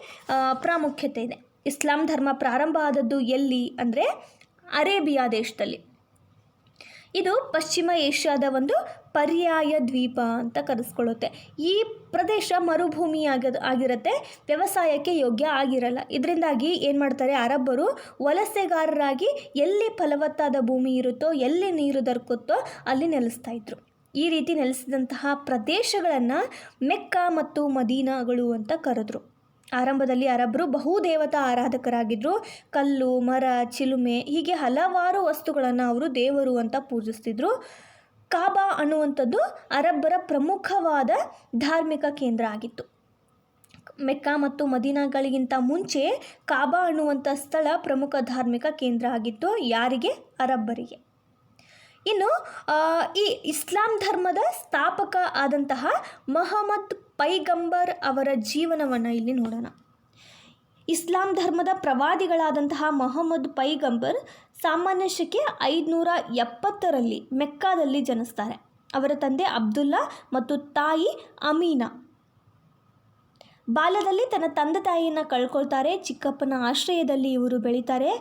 ಪ್ರಾಮುಖ್ಯತೆ ಇದೆ. ಇಸ್ಲಾಂ ಧರ್ಮ ಪ್ರಾರಂಭ ಆದದ್ದು ಎಲ್ಲಿ ಅಂದರೆ ಅರೇಬಿಯಾ ದೇಶದಲ್ಲಿ. ಇದು ಪಶ್ಚಿಮ ಏಷ್ಯಾದ ಒಂದು ಪರ್ಯಾಯ ದ್ವೀಪ ಅಂತ ಕರೆಸ್ಕೊಳ್ಳುತ್ತೆ. ಈ ಪ್ರದೇಶ ಮರುಭೂಮಿ ಆಗಿರುತ್ತೆ, ವ್ಯವಸಾಯಕ್ಕೆ ಯೋಗ್ಯ ಆಗಿರಲ್ಲ. ಇದರಿಂದಾಗಿ ಏನು ಮಾಡ್ತಾರೆ, ಅರಬ್ಬರು ವಲಸೆಗಾರರಾಗಿ ಎಲ್ಲಿ ಫಲವತ್ತಾದ ಭೂಮಿ ಇರುತ್ತೋ, ಎಲ್ಲಿ ನೀರು ದೊರಕುತ್ತೋ ಅಲ್ಲಿ ನೆಲೆಸ್ತಾ ಇದ್ರು. ಈ ರೀತಿ ನೆಲೆಸಿದಂತಹ ಪ್ರದೇಶಗಳನ್ನು ಮೆಕ್ಕಾ ಮತ್ತು ಮದೀನಾಗಳು ಅಂತ ಕರೆದ್ರು. ಆರಂಭದಲ್ಲಿ ಅರಬ್ಬರು ಬಹುದೇವತಾ ಆರಾಧಕರಾಗಿದ್ದರು. ಕಲ್ಲು, ಮರ, ಚಿಲುಮೆ ಹೀಗೆ ಹಲವಾರು ವಸ್ತುಗಳನ್ನು ಅವರು ದೇವರು ಅಂತ ಪೂಜಿಸ್ತಿದ್ರು. ಕಾಬಾ ಅನ್ನುವಂಥದ್ದು ಅರಬ್ಬರ ಪ್ರಮುಖವಾದ ಧಾರ್ಮಿಕ ಕೇಂದ್ರ ಆಗಿತ್ತು. ಮೆಕ್ಕಾ ಮತ್ತು ಮದೀನಾಗಳಿಗಿಂತ ಮುಂಚೆ ಕಾಬಾ ಅನ್ನುವಂಥ ಸ್ಥಳ ಪ್ರಮುಖ ಧಾರ್ಮಿಕ ಕೇಂದ್ರ ಆಗಿತ್ತು. ಯಾರಿಗೆ? ಅರಬ್ಬರಿಗೆ. ಇನ್ನು ಈ ಇಸ್ಲಾಂ ಧರ್ಮದ ಸ್ಥಾಪಕ ಆದಂತಹ ಮಹಮ್ಮದ್ ಪೈಗಂಬರ್ ಅವರ ಜೀವನವನ್ನು ಇಲ್ಲಿ ನೋಡೋಣ. ಇಸ್ಲಾಂ ಧರ್ಮದ ಪ್ರವಾದಿಗಳಾದಂತಹ ಮಹಮ್ಮದ್ ಪೈಗಂಬರ್ ಸಾಮಾನ್ಯ ಶಕೆ 570ರಲ್ಲಿ ಮೆಕ್ಕಾದಲ್ಲಿ ಜನಿಸ್ತಾರೆ. ಅವರ ತಂದೆ ಅಬ್ದುಲ್ಲಾ ಮತ್ತು ತಾಯಿ ಅಮೀನಾ. ಬಾಲ್ಯದಲ್ಲಿ ತನ್ನ ತಂದೆ ತಾಯಿಯನ್ನು ಕಳ್ಕೊಳ್ತಾರೆ. ಚಿಕ್ಕಪ್ಪನ ಆಶ್ರಯದಲ್ಲಿ ಇವರು ಬೆಳೀತಾರೆ.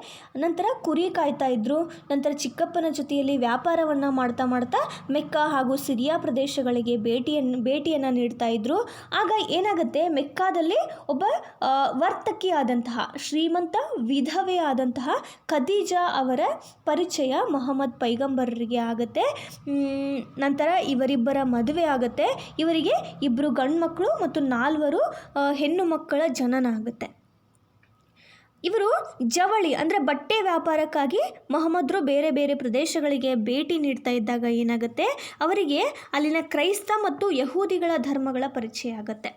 ನಂತರ ಕುರಿ ಕಾಯ್ತಾ ಇದ್ದರು. ನಂತರ ಚಿಕ್ಕಪ್ಪನ ಜೊತೆಯಲ್ಲಿ ವ್ಯಾಪಾರವನ್ನು ಮಾಡ್ತಾ ಮೆಕ್ಕಾ ಹಾಗೂ ಸಿರಿಯಾ ಪ್ರದೇಶಗಳಿಗೆ ಭೇಟಿಯನ್ನು ನೀಡ್ತಾ ಇದ್ದರು. ಆಗ ಏನಾಗುತ್ತೆ, ಮೆಕ್ಕಾದಲ್ಲಿ ಒಬ್ಬ ವರ್ತಕಿ ಆದಂತಹ ಶ್ರೀಮಂತ ವಿಧವೆ ಆದಂತಹ ಖದೀಜಾ ಅವರ ಪರಿಚಯ ಮಹಮ್ಮದ್ ಪೈಗಂಬರರಿಗೆ ಆಗುತ್ತೆ. ನಂತರ ಇವರಿಬ್ಬರ ಮದುವೆ ಆಗುತ್ತೆ. ಇವರಿಗೆ 2 ಗಂಡು ಮಕ್ಕಳು ಮತ್ತು 4 ಹೆಣ್ಣು ಮಕ್ಕಳ ಜನನ ಆಗುತ್ತೆ. ಇವರು ಜವಳಿ ಅಂದರೆ ಬಟ್ಟೆ ವ್ಯಾಪಾರಕ್ಕಾಗಿ ಮಹಮ್ಮದ್ರು ಬೇರೆ ಬೇರೆ ಪ್ರದೇಶಗಳಿಗೆ ಭೇಟಿ ನೀಡ್ತಾ ಇದ್ದಾಗ ಏನಾಗುತ್ತೆ, ಅವರಿಗೆ ಅಲ್ಲಿನ ಕ್ರೈಸ್ತ ಮತ್ತು ಯಹೂದಿಗಳ ಧರ್ಮಗಳ ಪರಿಚಯ ಆಗುತ್ತೆ.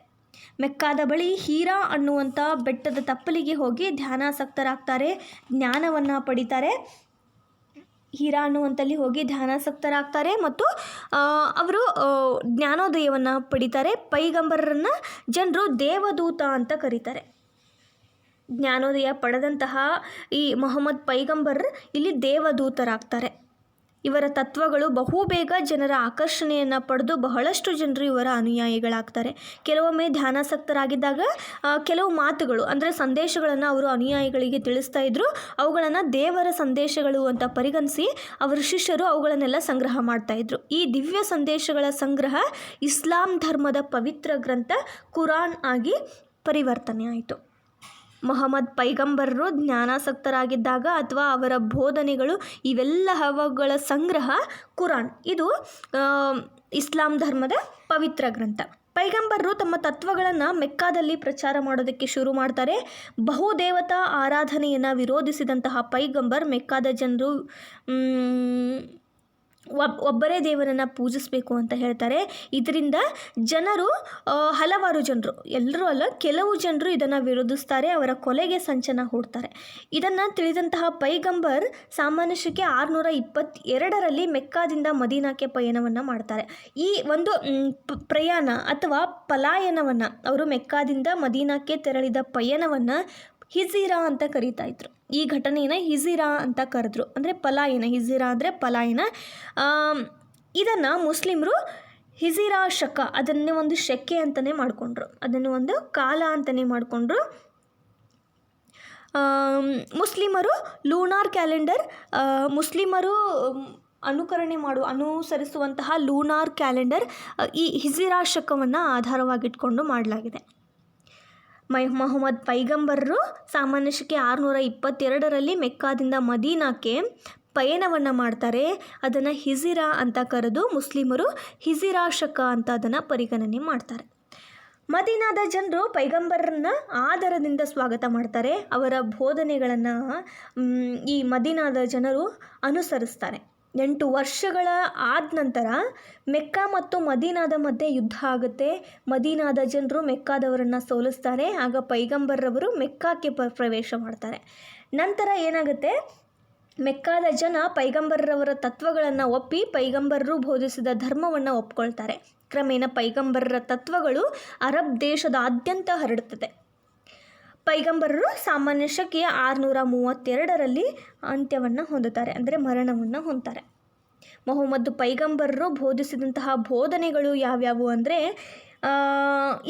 ಮೆಕ್ಕಾದ ಬಳಿ ಹೀರಾ ಅನ್ನುವಂಥ ಬೆಟ್ಟದ ತಪ್ಪಲಿಗೆ ಹೋಗಿ ಧ್ಯಾನಾಸಕ್ತರಾಗ್ತಾರೆ, ಜ್ಞಾನವನ್ನು ಪಡಿತಾರೆ. ಹೀರಾ ಅನ್ನುವಂಥಲ್ಲಿ ಹೋಗಿ ಧ್ಯಾನಾಸಕ್ತರಾಗ್ತಾರೆ ಮತ್ತು ಅವರು ಜ್ಞಾನೋದಯವನ್ನು ಪಡಿತಾರೆ. ಪೈಗಂಬರರನ್ನು ಜನರು ದೇವದೂತ ಅಂತ ಕರೀತಾರೆ. ಜ್ಞಾನೋದಯ ಪಡೆದಂತಹ ಈ ಮೊಹಮ್ಮದ್ ಪೈಗಂಬರ್ ಇಲ್ಲಿ ದೇವದೂತರಾಗ್ತಾರೆ. ಇವರ ತತ್ವಗಳು ಬಹುಬೇಗ ಜನರ ಆಕರ್ಷಣೆಯನ್ನು ಪಡೆದು ಬಹಳಷ್ಟು ಜನರು ಇವರ ಅನುಯಾಯಿಗಳಾಗ್ತಾರೆ. ಕೆಲವೊಮ್ಮೆ ಧ್ಯಾನಾಸಕ್ತರಾಗಿದ್ದಾಗ ಕೆಲವು ಮಾತುಗಳು ಅಂದರೆ ಸಂದೇಶಗಳನ್ನು ಅವರು ಅನುಯಾಯಿಗಳಿಗೆ ತಿಳಿಸ್ತಾ ಇದ್ದರು. ಅವುಗಳನ್ನು ದೇವರ ಸಂದೇಶಗಳು ಅಂತ ಪರಿಗಣಿಸಿ ಅವರ ಶಿಷ್ಯರು ಅವುಗಳನ್ನೆಲ್ಲ ಸಂಗ್ರಹ ಮಾಡ್ತಾಯಿದ್ರು. ಈ ದಿವ್ಯ ಸಂದೇಶಗಳ ಸಂಗ್ರಹ ಇಸ್ಲಾಂ ಧರ್ಮದ ಪವಿತ್ರ ಗ್ರಂಥ ಕುರಾನ್ ಆಗಿ ಪರಿವರ್ತನೆ ಆಯಿತು. ಮೊಹಮ್ಮದ್ ಪೈಗಂಬರರು ಜ್ಞಾನಾಸಕ್ತರಾಗಿದ್ದಾಗ ಅಥವಾ ಅವರ ಬೋಧನೆಗಳು ಇವೆಲ್ಲವುಗಳ ಸಂಗ್ರಹ ಕುರಾನ್. ಇದು ಇಸ್ಲಾಂ ಧರ್ಮದ ಪವಿತ್ರ ಗ್ರಂಥ. ಪೈಗಂಬರರು ತಮ್ಮ ತತ್ವಗಳನ್ನು ಮೆಕ್ಕಾದಲ್ಲಿ ಪ್ರಚಾರ ಮಾಡೋದಕ್ಕೆ ಶುರು ಮಾಡ್ತಾರೆ. ಬಹುದೇವತಾ ಆರಾಧನೆಯನ್ನು ವಿರೋಧಿಸಿದಂತಹ ಪೈಗಂಬರ್ ಮೆಕ್ಕಾದ ಜನರು ಒಬ್ಬರೇ ದೇವರನ್ನು ಪೂಜಿಸಬೇಕು ಅಂತ ಹೇಳ್ತಾರೆ. ಇದರಿಂದ ಜನರು ಹಲವಾರು ಜನರು, ಎಲ್ಲರೂ ಅಲ್ಲ ಕೆಲವು ಜನರು ಇದನ್ನು ವಿರೋಧಿಸ್ತಾರೆ, ಅವರ ಕೊಲೆಗೆ ಸಂಚನ ಹೂಡ್ತಾರೆ. ಇದನ್ನು ತಿಳಿದಂತಹ ಪೈಗಂಬರ್ ಸಾಮಾನ್ಯ ಶಕೆ 622ರಲ್ಲಿ ಮೆಕ್ಕಾದಿಂದ ಮದೀನಾಕ್ಕೆ ಪಯಣವನ್ನು ಮಾಡ್ತಾರೆ. ಈ ಒಂದು ಪ್ರಯಾಣ ಅಥವಾ ಪಲಾಯನವನ್ನು, ಅವರು ಮೆಕ್ಕಾದಿಂದ ಮದೀನಾಕ್ಕೆ ತೆರಳಿದ ಪಯಣವನ್ನು ಹಿಜಿರಾ ಅಂತ ಕರೀತಾ ಇದ್ರು. ಈ ಘಟನೆಯನ್ನು ಹಿಜಿರಾ ಅಂತ ಕರೆದ್ರು, ಅಂದರೆ ಪಲಾಯನ. ಹಿಜಿರಾ ಅಂದರೆ ಪಲಾಯನ. ಇದನ್ನು ಮುಸ್ಲಿಮರು ಹಿಜಿರಾ ಶಕ, ಅದನ್ನೇ ಒಂದು ಶಕೆ ಅಂತಲೇ ಮಾಡಿಕೊಂಡ್ರು, ಅದನ್ನು ಒಂದು ಕಾಲ ಅಂತಲೇ ಮಾಡಿಕೊಂಡ್ರು. ಮುಸ್ಲಿಮರು ಲೂನಾರ್ ಕ್ಯಾಲೆಂಡರ್, ಮುಸ್ಲಿಮರು ಅನುಸರಿಸುವಂತಹ ಲೂನಾರ್ ಕ್ಯಾಲೆಂಡರ್ ಈ ಹಿಜಿರಾ ಶಕವನ್ನು ಆಧಾರವಾಗಿಟ್ಕೊಂಡು ಮಾಡಲಾಗಿದೆ. ಮೊಹಮ್ಮದ್ ಪೈಗಂಬರರು ಸಾಮಾನ್ಯ ಶಕೆ 622ರಲ್ಲಿ ಮೆಕ್ಕಾದಿಂದ ಮದೀನಾಕ್ಕೆ ಪಯಣವನ್ನು ಮಾಡ್ತಾರೆ. ಅದನ್ನು ಹಿಜಿರಾ ಅಂತ ಕರೆದು ಮುಸ್ಲಿಮರು ಹಿಜಿರಾ ಶಕ ಅಂತ ಅದನ್ನು ಪರಿಗಣನೆ ಮಾಡ್ತಾರೆ. ಮದೀನಾದ ಜನರು ಪೈಗಂಬರನ್ನ ಆದರದಿಂದ ಸ್ವಾಗತ ಮಾಡ್ತಾರೆ. ಅವರ ಬೋಧನೆಗಳನ್ನು ಈ ಮದೀನಾದ ಜನರು ಅನುಸರಿಸ್ತಾರೆ. 8 ವರ್ಷಗಳ ಆದ ನಂತರ ಮೆಕ್ಕಾ ಮತ್ತು ಮದೀನಾದ ಮಧ್ಯೆ ಯುದ್ಧ ಆಗುತ್ತೆ. ಮದೀನಾದ ಜನರು ಮೆಕ್ಕಾದವರನ್ನು ಸೋಲಿಸ್ತಾರೆ. ಆಗ ಪೈಗಂಬರ್ರವರು ಮೆಕ್ಕಾಕ್ಕೆ ಪ್ರವೇಶ ಮಾಡ್ತಾರೆ. ನಂತರ ಏನಾಗುತ್ತೆ, ಮೆಕ್ಕಾದ ಜನ ಪೈಗಂಬರ್ರವರ ತತ್ವಗಳನ್ನು ಒಪ್ಪಿ ಪೈಗಂಬರರು ಬೋಧಿಸಿದ ಧರ್ಮವನ್ನು ಒಪ್ಕೊಳ್ತಾರೆ. ಕ್ರಮೇಣ ಪೈಗಂಬರರ ತತ್ವಗಳು ಅರಬ್ ದೇಶದಾದ್ಯಂತ ಹರಡುತ್ತದೆ. ಪೈಗಂಬರರು ಸಾಮಾನ್ಯ ಶಕೆ 632ರಲ್ಲಿ ಅಂತ್ಯವನ್ನು ಹೊಂದುತ್ತಾರೆ, ಅಂದರೆ ಮರಣವನ್ನು ಹೊಂದ್ತಾರೆ. ಮೊಹಮ್ಮದ್ ಪೈಗಂಬರರು ಬೋಧಿಸಿದಂತಹ ಬೋಧನೆಗಳು ಯಾವ್ಯಾವು ಅಂದರೆ,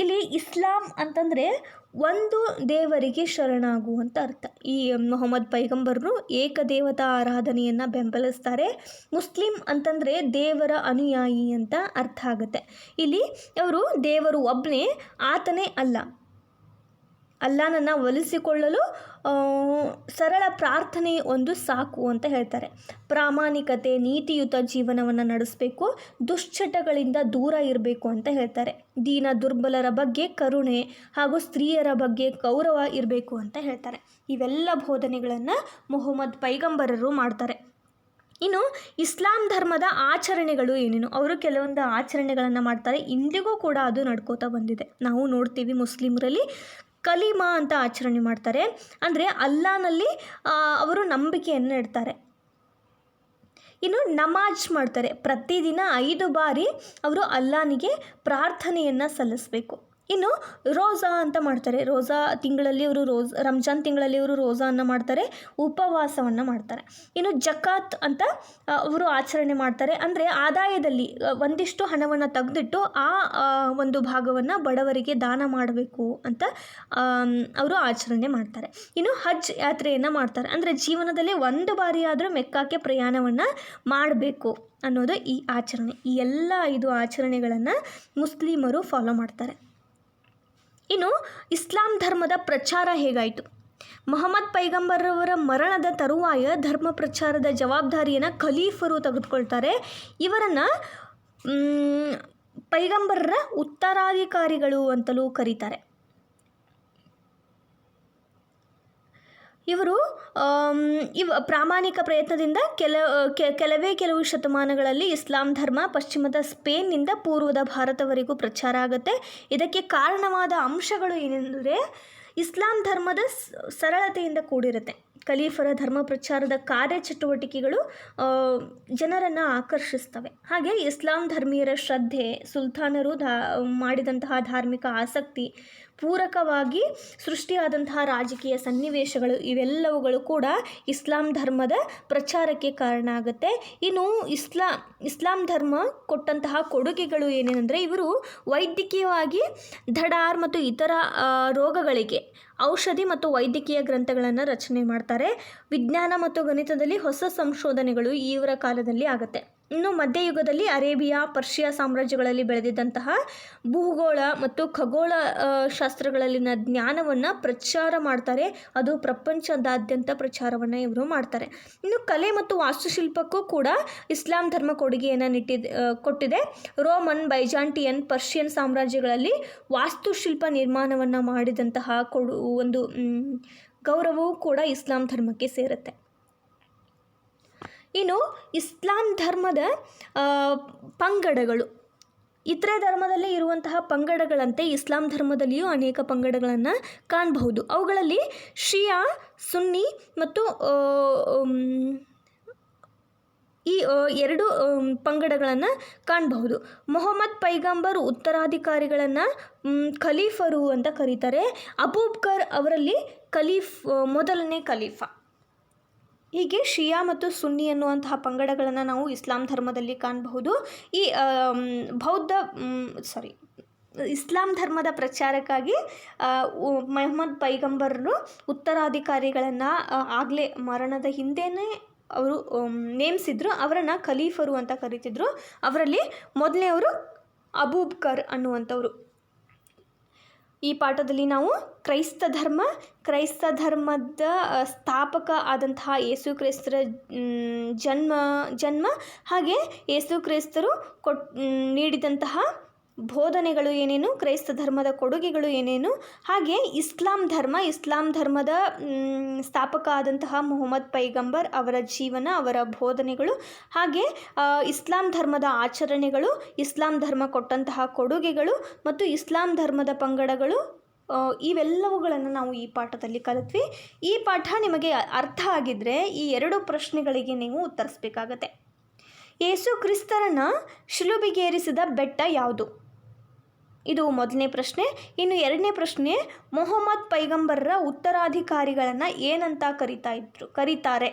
ಇಲ್ಲಿ ಇಸ್ಲಾಂ ಅಂತಂದರೆ ಒಂದು ದೇವರಿಗೆ ಶರಣಾಗು ಅಂತ ಅರ್ಥ. ಈ ಮೊಹಮ್ಮದ್ ಪೈಗಂಬರರು ಏಕದೇವತಾ ಆರಾಧನೆಯನ್ನು ಬೆಂಬಲಿಸ್ತಾರೆ. ಮುಸ್ಲಿಂ ಅಂತಂದರೆ ದೇವರ ಅನುಯಾಯಿ ಅಂತ ಅರ್ಥ ಆಗುತ್ತೆ. ಇಲ್ಲಿ ಅವರು ದೇವರು ಒಬ್ಬನೇ, ಆತನೇ ಅಲ್ಲಾನನ್ನು ಒಲಿಸಿಕೊಳ್ಳಲು ಸರಳ ಪ್ರಾರ್ಥನೆ ಒಂದು ಸಾಕು ಅಂತ ಹೇಳ್ತಾರೆ. ಪ್ರಾಮಾಣಿಕತೆ, ನೀತಿಯುತ ಜೀವನವನ್ನು ನಡೆಸಬೇಕು, ದುಶ್ಚಟಗಳಿಂದ ದೂರ ಇರಬೇಕು ಅಂತ ಹೇಳ್ತಾರೆ. ದೀನ ದುರ್ಬಲರ ಬಗ್ಗೆ ಕರುಣೆ ಹಾಗೂ ಸ್ತ್ರೀಯರ ಬಗ್ಗೆ ಗೌರವ ಇರಬೇಕು ಅಂತ ಹೇಳ್ತಾರೆ. ಇವೆಲ್ಲ ಬೋಧನೆಗಳನ್ನು ಮೊಹಮ್ಮದ್ ಪೈಗಂಬರರು ಮಾಡ್ತಾರೆ. ಇನ್ನು ಇಸ್ಲಾಂ ಧರ್ಮದ ಆಚರಣೆಗಳು ಏನೇನು, ಅವರು ಕೆಲವೊಂದು ಆಚರಣೆಗಳನ್ನು ಮಾಡ್ತಾರೆ. ಇಂದಿಗೂ ಕೂಡ ಅದು ನಡ್ಕೋತಾ ಬಂದಿದೆ. ನಾವು ನೋಡ್ತೀವಿ, ಮುಸ್ಲಿಮರಲ್ಲಿ ಕಲಿಮಾ ಅಂತ ಆಚರಣೆ ಮಾಡ್ತಾರೆ. ಅಂದರೆ ಅಲ್ಲಾನಲ್ಲಿ ಅವರು ನಂಬಿಕೆಯನ್ನು ಇಡ್ತಾರೆ. ಇನ್ನು ನಮಾಜ್ ಮಾಡ್ತಾರೆ. ಪ್ರತಿದಿನ 5 ಬಾರಿ ಅವರು ಅಲ್ಲಾನಿಗೆ ಪ್ರಾರ್ಥನೆಯನ್ನು ಸಲ್ಲಿಸಬೇಕು. ಇನ್ನು ರೋಜಾ ಅಂತ ಮಾಡ್ತಾರೆ. ರೋಜಾ ತಿಂಗಳಲ್ಲಿ ಅವರು ರಂಜಾನ್ ತಿಂಗಳಲ್ಲಿ ಅವರು ರೋಜಾವನ್ನು ಮಾಡ್ತಾರೆ, ಉಪವಾಸವನ್ನು ಮಾಡ್ತಾರೆ. ಇನ್ನು ಜಕಾತ್ ಅಂತ ಅವರು ಆಚರಣೆ ಮಾಡ್ತಾರೆ. ಅಂದರೆ ಆದಾಯದಲ್ಲಿ ಒಂದಿಷ್ಟು ಹಣವನ್ನು ತೆಗೆದಿಟ್ಟು ಆ ಒಂದು ಭಾಗವನ್ನು ಬಡವರಿಗೆ ದಾನ ಮಾಡಬೇಕು ಅಂತ ಅವರು ಆಚರಣೆ ಮಾಡ್ತಾರೆ. ಇನ್ನು ಹಜ್ ಯಾತ್ರೆಯನ್ನು ಮಾಡ್ತಾರೆ. ಅಂದರೆ ಜೀವನದಲ್ಲಿ 1 ಬಾರಿ ಆದರೂ ಮೆಕ್ಕಾಕ್ಕೆ ಪ್ರಯಾಣವನ್ನು ಮಾಡಬೇಕು ಅನ್ನೋದು ಈ ಆಚರಣೆ. ಈ ಎಲ್ಲ 5 ಆಚರಣೆಗಳನ್ನು ಮುಸ್ಲಿಮರು ಫಾಲೋ ಮಾಡ್ತಾರೆ. ಇನ್ನು ಇಸ್ಲಾಂ ಧರ್ಮದ ಪ್ರಚಾರ ಹೇಗಾಯಿತು? ಮೊಹಮ್ಮದ್ ಪೈಗಂಬರವರ ಮರಣದ ತರುವಾಯ ಧರ್ಮ ಪ್ರಚಾರದ ಜವಾಬ್ದಾರಿಯನ್ನು ಖಲೀಫರು ತೆಗೆದುಕೊಳ್ತಾರೆ. ಇವರನ್ನು ಪೈಗಂಬರರ ಉತ್ತರಾಧಿಕಾರಿಗಳು ಅಂತಲೂ ಕರೀತಾರೆ. ಇವರು ಪ್ರಾಮಾಣಿಕ ಪ್ರಯತ್ನದಿಂದ ಕೆಲವು ಶತಮಾನಗಳಲ್ಲಿ ಇಸ್ಲಾಂ ಧರ್ಮ ಪಶ್ಚಿಮದ ಸ್ಪೇನ್ನಿಂದ ಪೂರ್ವದ ಭಾರತವರೆಗೂ ಪ್ರಚಾರ ಆಗುತ್ತೆ. ಇದಕ್ಕೆ ಕಾರಣವಾದ ಅಂಶಗಳು ಏನೆಂದರೆ, ಇಸ್ಲಾಂ ಧರ್ಮದ ಸರಳತೆಯಿಂದ ಕೂಡಿರುತ್ತೆ. ಖಲೀಫರ ಧರ್ಮ ಪ್ರಚಾರದ ಕಾರ್ಯಚಟುವಟಿಕೆಗಳು ಜನರನ್ನು ಆಕರ್ಷಿಸ್ತವೆ. ಹಾಗೆ ಇಸ್ಲಾಂ ಧರ್ಮೀಯರ ಶ್ರದ್ಧೆ, ಸುಲ್ತಾನರು ಮಾಡಿದಂತಹ ಧಾರ್ಮಿಕ ಆಸಕ್ತಿ, ಪೂರಕವಾಗಿ ಸೃಷ್ಟಿಯಾದಂತಹ ರಾಜಕೀಯ ಸನ್ನಿವೇಶಗಳು, ಇವೆಲ್ಲವುಗಳು ಕೂಡ ಇಸ್ಲಾಂ ಧರ್ಮದ ಪ್ರಚಾರಕ್ಕೆ ಕಾರಣ ಆಗುತ್ತೆ. ಇನ್ನು ಇಸ್ಲಾಂ ಧರ್ಮ ಕೊಟ್ಟಂತಹ ಕೊಡುಗೆಗಳು ಏನೇನೆಂದರೆ, ಇವರು ವೈದ್ಯಕೀಯವಾಗಿ ದಡಾರ್ ಮತ್ತು ಇತರ ರೋಗಗಳಿಗೆ ಔಷಧಿ ಮತ್ತು ವೈದ್ಯಕೀಯ ಗ್ರಂಥಗಳನ್ನು ರಚನೆ ಮಾಡ್ತಾರೆ. ವಿಜ್ಞಾನ ಮತ್ತು ಗಣಿತದಲ್ಲಿ ಹೊಸ ಸಂಶೋಧನೆಗಳು ಇವರ ಕಾಲದಲ್ಲಿ ಆಗುತ್ತೆ. ಇನ್ನು ಮಧ್ಯಯುಗದಲ್ಲಿ ಅರೇಬಿಯಾ, ಪರ್ಷಿಯಾ ಸಾಮ್ರಾಜ್ಯಗಳಲ್ಲಿ ಬೆಳೆದಿದ್ದಂತಹ ಭೂಗೋಳ ಮತ್ತು ಖಗೋಳ ಶಾಸ್ತ್ರಗಳಲ್ಲಿನ ಜ್ಞಾನವನ್ನು ಪ್ರಚಾರ ಮಾಡ್ತಾರೆ. ಅದು ಪ್ರಪಂಚದಾದ್ಯಂತ ಪ್ರಚಾರವನ್ನು ಇವರು ಮಾಡ್ತಾರೆ. ಇನ್ನು ಕಲೆ ಮತ್ತು ವಾಸ್ತುಶಿಲ್ಪಕ್ಕೂ ಕೂಡ ಇಸ್ಲಾಂ ಧರ್ಮ ಕೊಡುಗೆಯನ್ನು ಕೊಟ್ಟಿದೆ. ರೋಮನ್, ಬೈಜಾಂಟಿಯನ್, ಪರ್ಷಿಯನ್ ಸಾಮ್ರಾಜ್ಯಗಳಲ್ಲಿ ವಾಸ್ತುಶಿಲ್ಪ ನಿರ್ಮಾಣವನ್ನು ಮಾಡಿದಂತಹ ಒಂದು ಗೌರವವೂ ಕೂಡ ಇಸ್ಲಾಂ ಧರ್ಮಕ್ಕೆ ಸೇರುತ್ತೆ. ಇನ್ನು ಇಸ್ಲಾಂ ಧರ್ಮದ ಪಂಗಡಗಳು, ಇತರೆ ಧರ್ಮದಲ್ಲಿ ಇರುವಂತಹ ಪಂಗಡಗಳಂತೆ ಇಸ್ಲಾಂ ಧರ್ಮದಲ್ಲಿಯೂ ಅನೇಕ ಪಂಗಡಗಳನ್ನು ಕಾಣಬಹುದು. ಅವುಗಳಲ್ಲಿ ಶಿಯಾ, ಸುನ್ನಿ ಮತ್ತು ಈ 2 ಪಂಗಡಗಳನ್ನು ಕಾಣಬಹುದು. ಮೊಹಮ್ಮದ್ ಪೈಗಂಬರ್ ಉತ್ತರಾಧಿಕಾರಿಗಳನ್ನು ಖಲೀಫರು ಅಂತ ಕರೀತಾರೆ. ಅಬೂಬಕರ್ ಅವರಲ್ಲಿ ಮೊದಲನೇ ಖಲೀಫಾ. ಹೀಗೆ ಶಿಯಾ ಮತ್ತು ಸುನ್ನಿ ಅನ್ನುವಂತಹ ಪಂಗಡಗಳನ್ನು ನಾವು ಇಸ್ಲಾಂ ಧರ್ಮದಲ್ಲಿ ಕಾಣಬಹುದು. ಈ ಇಸ್ಲಾಂ ಧರ್ಮದ ಪ್ರಚಾರಕ್ಕಾಗಿ ಮೊಹಮ್ಮದ್ ಪೈಗಂಬರರು ಉತ್ತರಾಧಿಕಾರಿಗಳನ್ನು ಆಗಲೇ ಮರಣದ ಹಿಂದೆಯೇ ಅವರು ನೇಮಿಸಿದ್ರು. ಅವರನ್ನು ಖಲೀಫರು ಅಂತ ಕರೀತಿದ್ರು. ಅವರಲ್ಲಿ ಮೊದಲನೆಯವರು ಅಬೂಬಕರ್ ಅನ್ನುವಂಥವ್ರು. ಈ ಪಾಠದಲ್ಲಿ ನಾವು ಕ್ರೈಸ್ತ ಧರ್ಮದ ಸ್ಥಾಪಕ ಆದಂತಹ ಯೇಸು ಕ್ರಿಸ್ತರ ಜನ್ಮ ಹಾಗೆ ಯೇಸು ಕ್ರಿಸ್ತರು ನೀಡಿದಂತಹ ಬೋಧನೆಗಳು ಏನೇನು, ಕ್ರೈಸ್ತ ಧರ್ಮದ ಕೊಡುಗೆಗಳು ಏನೇನು, ಹಾಗೆ ಇಸ್ಲಾಂ ಧರ್ಮದ ಸ್ಥಾಪಕ ಆದಂತಹ ಮೊಹಮ್ಮದ್ ಪೈಗಂಬರ್ ಅವರ ಜೀವನ, ಅವರ ಬೋಧನೆಗಳು, ಹಾಗೆ ಇಸ್ಲಾಂ ಧರ್ಮದ ಆಚರಣೆಗಳು, ಇಸ್ಲಾಂ ಧರ್ಮ ಕೊಟ್ಟಂತಹ ಕೊಡುಗೆಗಳು ಮತ್ತು ಇಸ್ಲಾಂ ಧರ್ಮದ ಪಂಗಡಗಳು, ಇವೆಲ್ಲವುಗಳನ್ನು ನಾವು ಈ ಪಾಠದಲ್ಲಿ ಕಲಿತ್ವಿ. ಈ ಪಾಠ ನಿಮಗೆ ಅರ್ಥ ಆಗಿದ್ದರೆ ಈ 2 ಪ್ರಶ್ನೆಗಳಿಗೆ ನೀವು ಉತ್ತರಿಸಬೇಕಾಗತ್ತೆ. ಯೇಸು ಕ್ರಿಸ್ತರನ್ನು ಶಿಲುಬೆಗೇರಿಸಿದ ಬೆಟ್ಟ ಯಾವುದು? ಇದು ಮೊದಲನೇ ಪ್ರಶ್ನೆ. ಇನ್ನು 2ನೇ ಪ್ರಶ್ನೆ, ಮೊಹಮ್ಮದ್ ಪೈಗಂಬರರ ಉತ್ತರಾಧಿಕಾರಿಗಳನ್ನು ಏನಂತ ಕರೀತಾರೆ?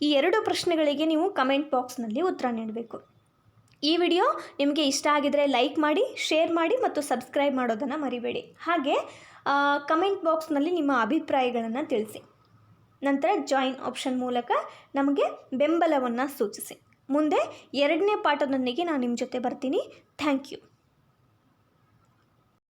ಈ 2 ಪ್ರಶ್ನೆಗಳಿಗೆ ನೀವು ಕಮೆಂಟ್ ಬಾಕ್ಸ್ನಲ್ಲಿ ಉತ್ತರ ನೀಡಬೇಕು. ಈ ವಿಡಿಯೋ ನಿಮಗೆ ಇಷ್ಟ ಆಗಿದರೆ ಲೈಕ್ ಮಾಡಿ, ಶೇರ್ ಮಾಡಿ ಮತ್ತು ಸಬ್ಸ್ಕ್ರೈಬ್ ಮಾಡೋದನ್ನು ಮರಿಬೇಡಿ. ಹಾಗೆ ಕಮೆಂಟ್ ಬಾಕ್ಸ್ನಲ್ಲಿ ನಿಮ್ಮ ಅಭಿಪ್ರಾಯಗಳನ್ನು ತಿಳಿಸಿ. ನಂತರ ಜಾಯಿನ್ ಆಪ್ಷನ್ ಮೂಲಕ ನಮಗೆ ಬೆಂಬಲವನ್ನು ಸೂಚಿಸಿ. ಮುಂದೆ 2ನೇ ಪಾಠದೊಂದಿಗೆ ನಾನು ನಿಮ್ಮ ಜೊತೆ ಬರ್ತೀನಿ. Thank you.